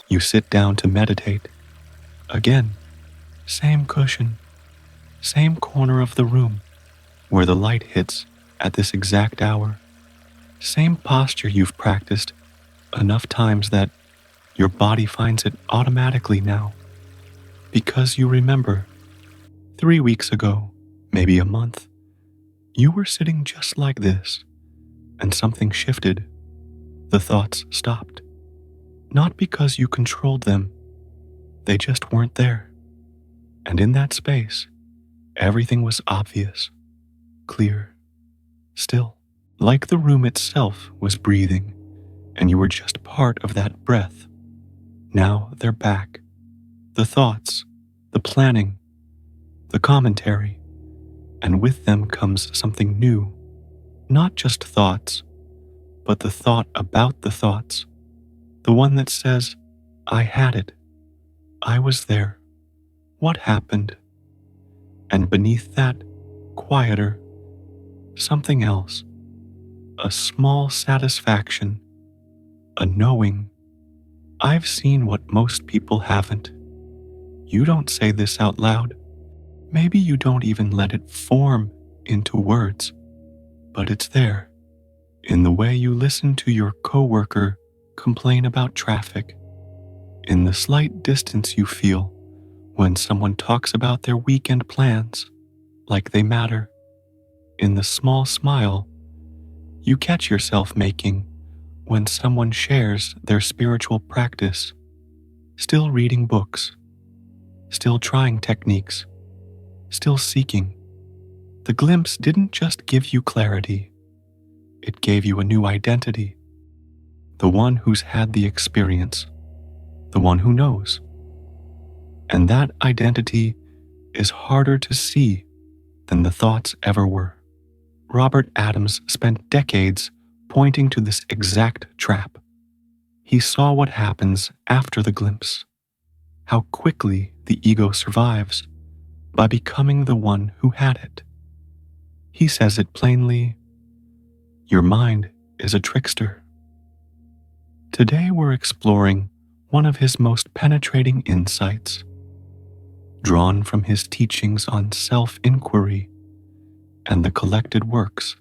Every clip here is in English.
You sit down to meditate. Again, same cushion, same corner of the room where the light hits at this exact hour. Same posture you've practiced enough times that your body finds it automatically now. Because you remember, 3 weeks ago, maybe a month, you were sitting just like this, and something shifted. The thoughts stopped. Not because you controlled them, they just weren't there. And in that space, everything was obvious, clear, still, like the room itself was breathing, and you were just part of that breath. Now they're back. The thoughts, the planning, the commentary, and with them comes something new. Not just thoughts, but the thought about the thoughts. The one that says, I had it. I was there. What happened? And beneath that, quieter, something else. A small satisfaction, a knowing. I've seen what most people haven't. You don't say this out loud. Maybe you don't even let it form into words, but it's there, in the way you listen to your coworker complain about traffic, in the slight distance you feel when someone talks about their weekend plans like they matter, in the small smile you catch yourself making when someone shares their spiritual practice, still reading books, still trying techniques, still seeking. The glimpse didn't just give you clarity, it gave you a new identity. The one who's had the experience, the one who knows. And that identity is harder to see than the thoughts ever were. Robert Adams spent decades pointing to this exact trap. He saw what happens after the glimpse, how quickly the ego survives by becoming the one who had it. He says it plainly, your mind is a trickster. Today we're exploring one of his most penetrating insights, drawn from his teachings on self-inquiry and the collected works.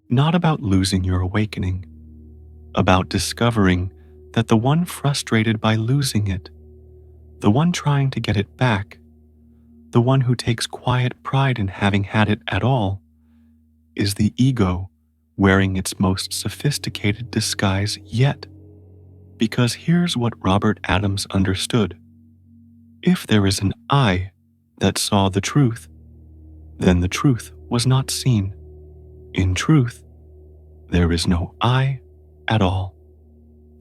Not about losing your awakening, about discovering that the one frustrated by losing it, the one trying to get it back, the one who takes quiet pride in having had it at all, is the ego wearing its most sophisticated disguise yet. Because here's what Robert Adams understood. If there is an I that saw the truth, then the truth was not seen. In truth, there is no I at all.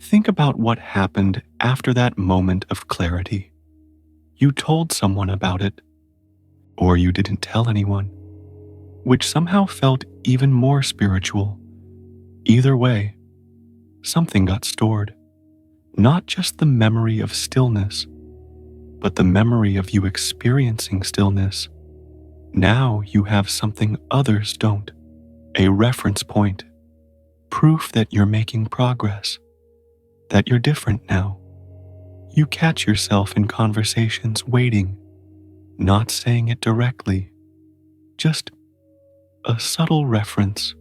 Think about what happened after that moment of clarity. You told someone about it, or you didn't tell anyone, which somehow felt even more spiritual. Either way, something got stored. Not just the memory of stillness, but the memory of you experiencing stillness. Now you have something others don't, a reference point, proof that you're making progress, that you're different now. You catch yourself in conversations waiting, not saying it directly, just a subtle reference.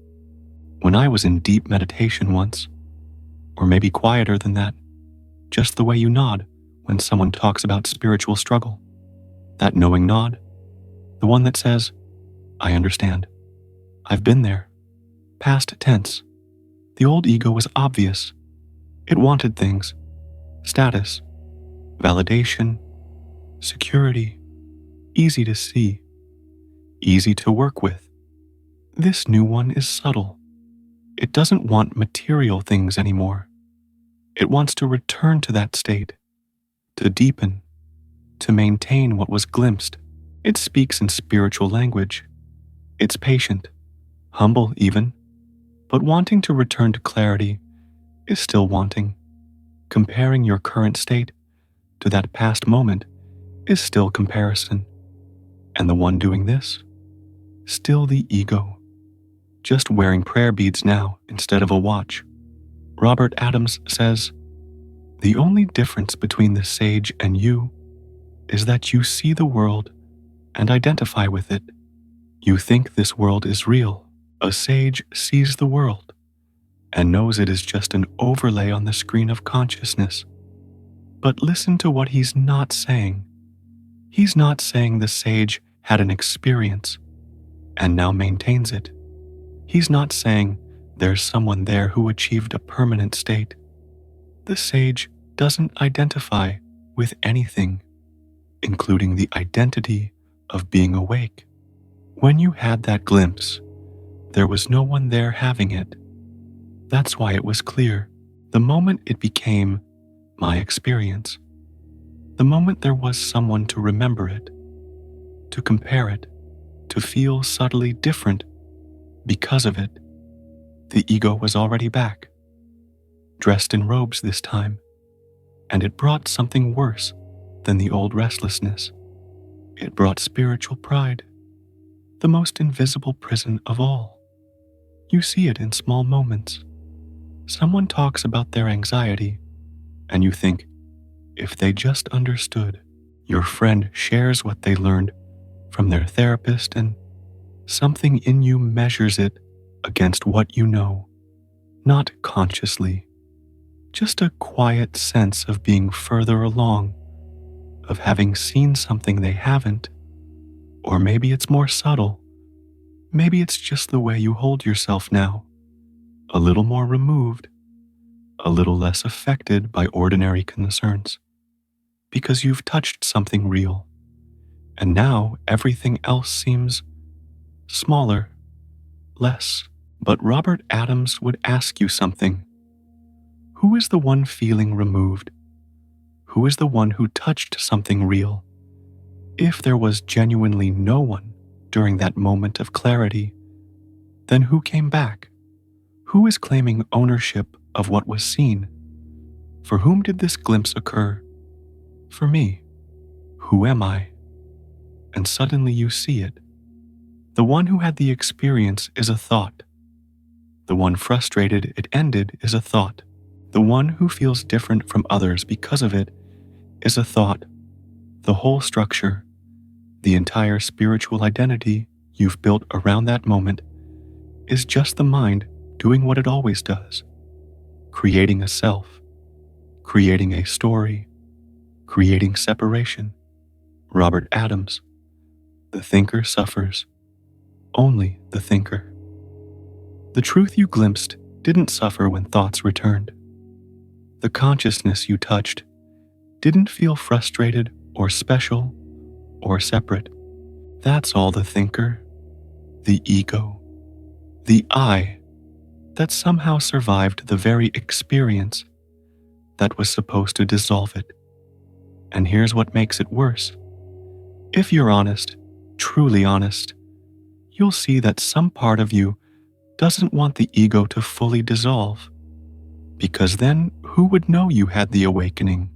When I was in deep meditation once, or maybe quieter than that, just the way you nod when someone talks about spiritual struggle, that knowing nod, the one that says, I understand, I've been there, past tense. The old ego was obvious. It wanted things, status, validation, security, easy to see, easy to work with. This new one is subtle. It doesn't want material things anymore. It wants to return to that state, to deepen, to maintain what was glimpsed. It speaks in spiritual language. It's patient, humble even, but wanting to return to clarity is still wanting. Comparing your current state to that past moment is still comparison. And the one doing this, still the ego, just wearing prayer beads now instead of a watch. Robert Adams says, The only difference between the sage and you is that you see the world and identify with it. You think this world is real. A sage sees the world and knows it is just an overlay on the screen of consciousness. But listen to what he's not saying. He's not saying the sage had an experience and now maintains it. He's not saying there's someone there who achieved a permanent state. The sage doesn't identify with anything, including the identity of being awake. When you had that glimpse, there was no one there having it. That's why it was clear. The moment it became my experience, the moment there was someone to remember it, to compare it, to feel subtly different because of it, the ego was already back, dressed in robes this time, and it brought something worse than the old restlessness. It brought spiritual pride, the most invisible prison of all. You see it in small moments. Someone talks about their anxiety, and you think, if they just understood. Your friend shares what they learned from their therapist, and something in you measures it against what you know, not consciously, just a quiet sense of being further along, of having seen something they haven't. Or maybe it's more subtle. Maybe it's just the way you hold yourself now, a little more removed, a little less affected by ordinary concerns, because you've touched something real, and now everything else seems smaller, less. But Robert Adams would ask you something. Who is the one feeling removed? Who is the one who touched something real? If there was genuinely no one during that moment of clarity, then who came back? Who is claiming ownership of what was seen? For whom did this glimpse occur? For me. Who am I? And suddenly you see it. The one who had the experience is a thought. The one frustrated it ended is a thought. The one who feels different from others because of it is a thought. The whole structure, the entire spiritual identity you've built around that moment is just the mind doing what it always does, creating a self, creating a story, creating separation. Robert Adams, the thinker suffers, only the thinker. The truth you glimpsed didn't suffer when thoughts returned. The consciousness you touched didn't feel frustrated or special or separate. That's all the thinker, the ego, the I that somehow survived the very experience that was supposed to dissolve it. And here's what makes it worse. If you're honest, truly honest, you'll see that some part of you doesn't want the ego to fully dissolve, because then who would know you had the awakening?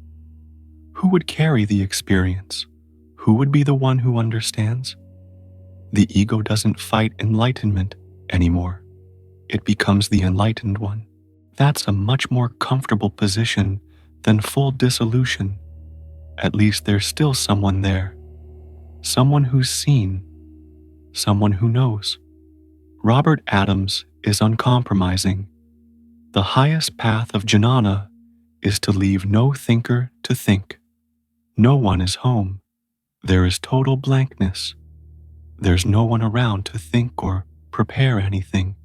Who would carry the experience? Who would be the one who understands? The ego doesn't fight enlightenment anymore. It becomes the enlightened one. That's a much more comfortable position than full dissolution. At least there's still someone there. Someone who's seen. Someone who knows. Robert Adams is uncompromising. The highest path of jnana is to leave no thinker to think. No one is home. There is total blankness. There's no one around to think or prepare anything,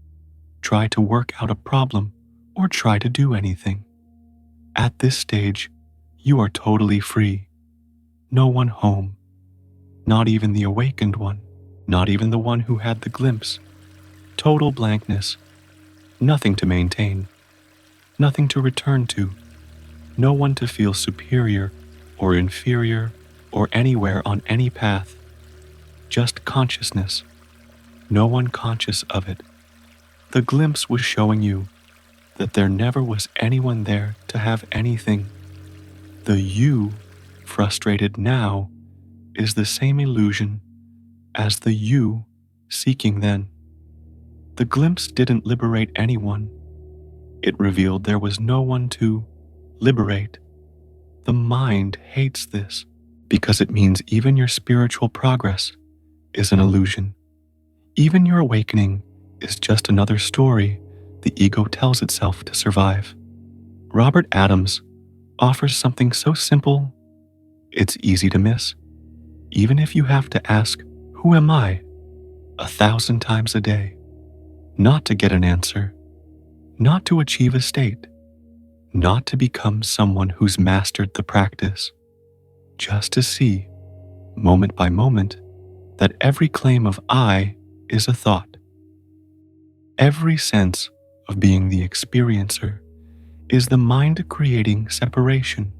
try to work out a problem, or try to do anything. At this stage, you are totally free. No one home. Not even the awakened one. Not even the one who had the glimpse. Total blankness. Nothing to maintain. Nothing to return to. No one to feel superior or inferior or anywhere on any path. Just consciousness. No one conscious of it. The glimpse was showing you that there never was anyone there to have anything. The you, frustrated now, is the same illusion as the you seeking then. The glimpse didn't liberate anyone. It revealed there was no one to liberate. The mind hates this because it means even your spiritual progress is an illusion. Even your awakening is just another story the ego tells itself to survive. Robert Adams offers something so simple, it's easy to miss, even if you have to ask, "Who am I?" 1,000 times a day, not to get an answer, not to achieve a state, not to become someone who's mastered the practice, just to see, moment by moment, that every claim of I is a thought. Every sense of being the experiencer is the mind creating separation.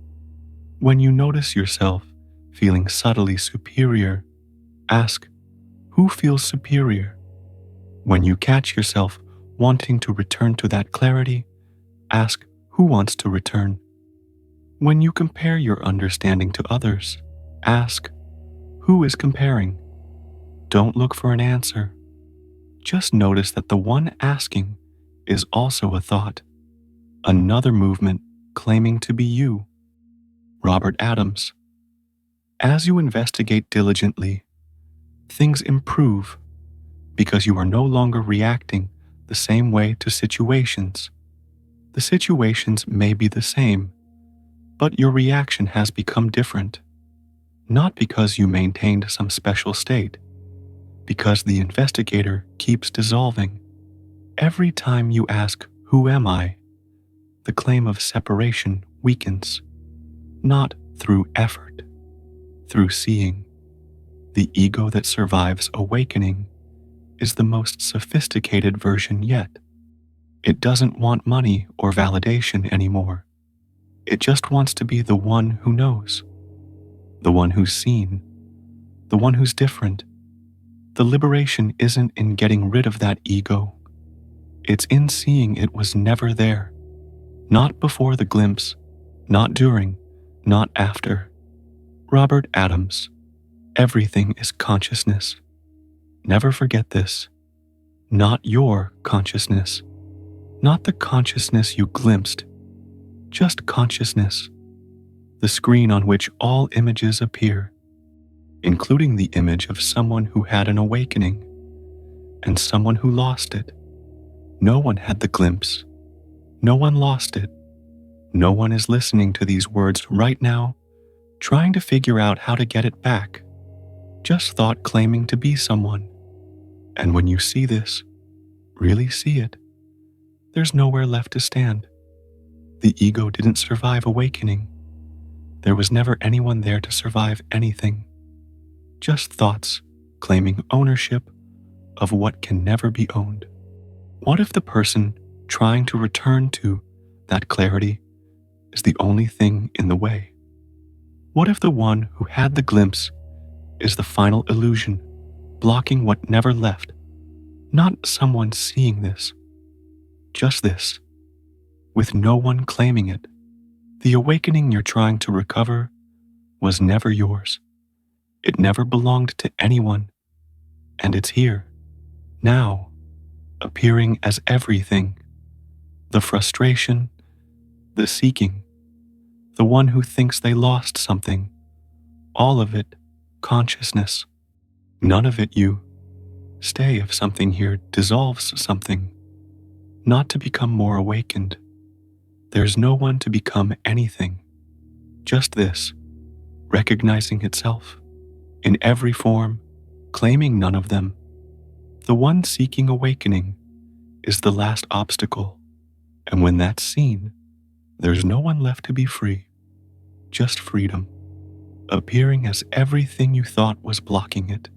When you notice yourself feeling subtly superior, ask, who feels superior? When you catch yourself wanting to return to that clarity, ask, who wants to return? When you compare your understanding to others, ask, who is comparing? Don't look for an answer. Just notice that the one asking is also a thought, another movement claiming to be you. Robert Adams. As you investigate diligently, things improve because you are no longer reacting the same way to situations. The situations may be the same, but your reaction has become different, not because you maintained some special state, because the investigator keeps dissolving. Every time you ask, who am I? The claim of separation weakens, not through effort, through seeing. The ego that survives awakening is the most sophisticated version yet. It doesn't want money or validation anymore. It just wants to be the one who knows, the one who's seen, the one who's different. The liberation isn't in getting rid of that ego. It's in seeing it was never there. Not before the glimpse, not during, not after. Robert Adams. Everything is consciousness. Never forget this. Not your consciousness. Not the consciousness you glimpsed. Just consciousness. The screen on which all images appear, including the image of someone who had an awakening and someone who lost it. No one had the glimpse. No one lost it. No one is listening to these words right now, trying to figure out how to get it back. Just thought claiming to be someone. And when you see this, really see it, there's nowhere left to stand. The ego didn't survive awakening. There was never anyone there to survive anything. Just thoughts claiming ownership of what can never be owned. What if the person trying to return to that clarity is the only thing in the way? What if the one who had the glimpse is the final illusion, blocking what never left? Not someone seeing this, just this, with no one claiming it. The awakening you're trying to recover was never yours. It never belonged to anyone, and it's here, now, appearing as everything. The frustration, the seeking, the one who thinks they lost something, all of it, consciousness. None of it you. Stay if something here dissolves something, not to become more awakened. There's no one to become anything. Just this, recognizing itself, in every form, claiming none of them. The one seeking awakening is the last obstacle, and when that's seen, there's no one left to be free, just freedom, appearing as everything you thought was blocking it.